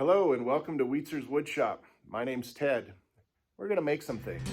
Hello and welcome to Weetzer's Woodshop. My name's Ted. We're going to make some things.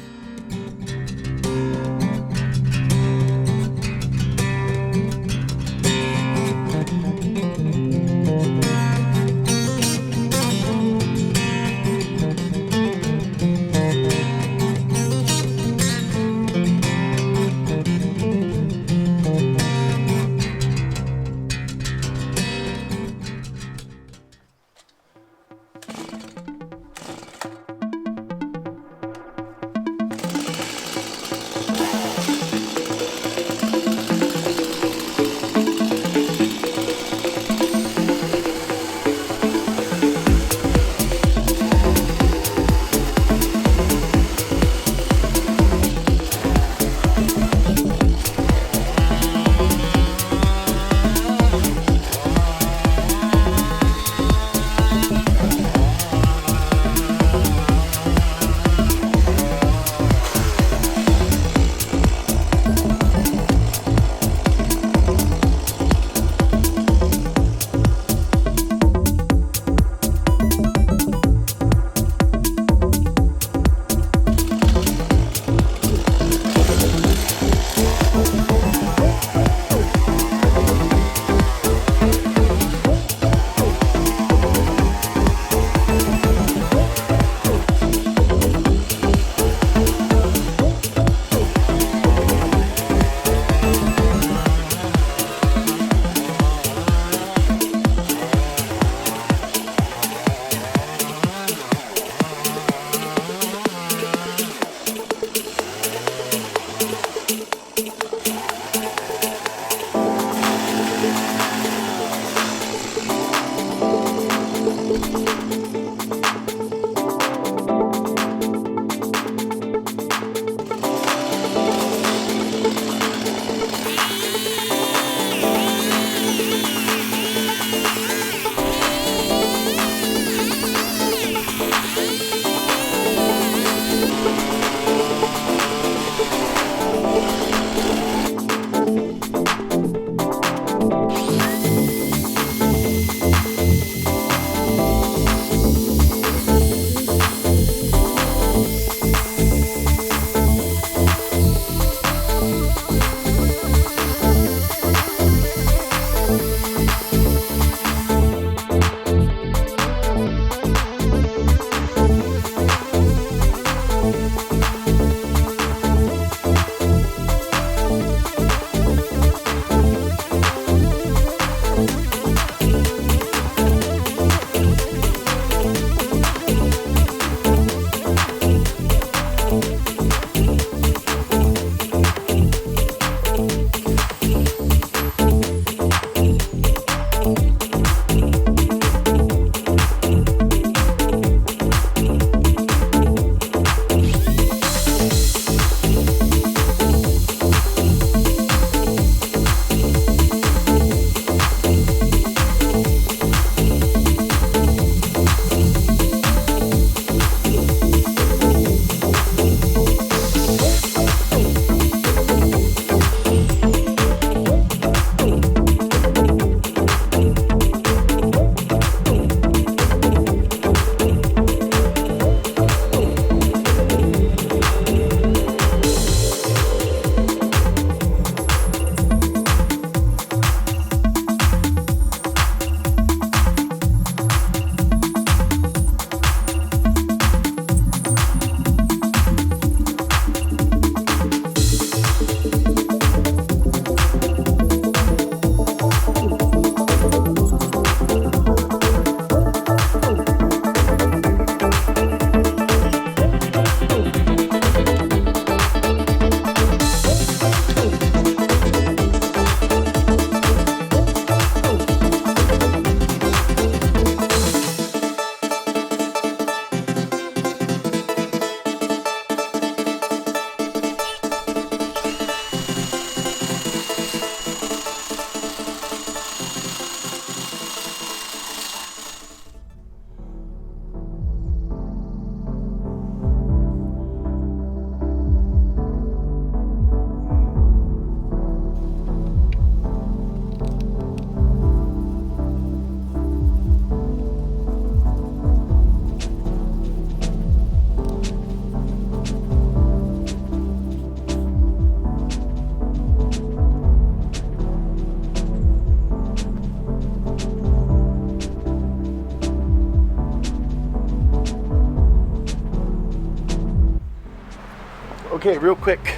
Okay, real quick.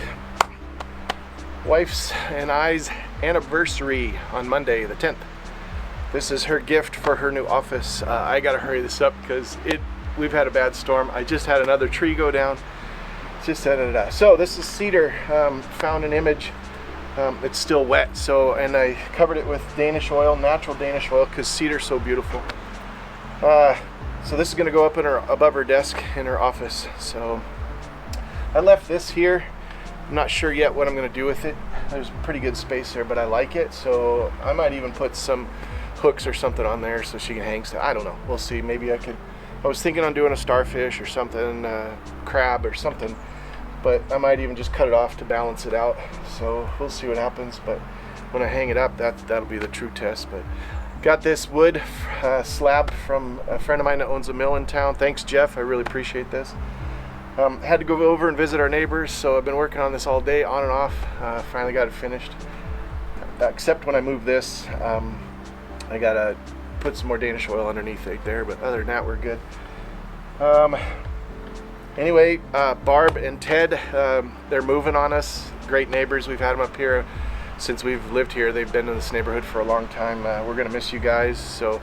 Wife's and I's anniversary on Monday, the 10th. This is her gift for her new office. I gotta hurry this up because we've had a bad storm. I just had another tree go down. So this is cedar. Found an image. It's still wet, and I covered it with Danish oil, natural Danish oil, because cedar's so beautiful. So this is gonna go up in above her desk in her office. So I left this here. I'm not sure yet what I'm going to do with it. There's pretty good space there, but I like it, so I might even put some hooks or something on there so she can hang stuff. I don't know. We'll see. Maybe I was thinking on doing a starfish or something, crab or something, but I might even just cut it off to balance it out. So we'll see what happens. But when I hang it up, that'll be the true test. But got this wood slab from a friend of mine that owns a mill in town. Thanks, Jeff. I really appreciate this. Had to go over and visit our neighbors, so I've been working on this all day, on and off. Finally got it finished. Except when I move this, I gotta put some more Danish oil underneath right there, but other than that, we're good. Anyway, Barb and Ted, they're moving on us. Great neighbors. We've had them up here since we've lived here. They've been in this neighborhood for a long time. We're gonna miss you guys, so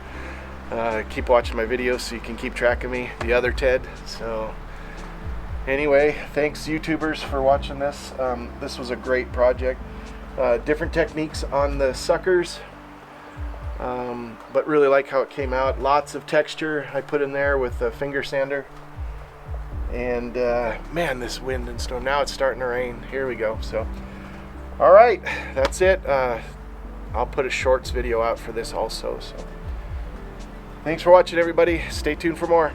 keep watching my videos so you can keep track of me, the other Ted. So anyway, thanks YouTubers for watching this. This was a great project. Different techniques on the suckers, but really like how it came out. Lots of texture I put in there with a finger sander. And man, this wind and snow. Now it's starting to rain. Here we go. So, all right, that's it. I'll put a shorts video out for this also. So, thanks for watching, everybody. Stay tuned for more.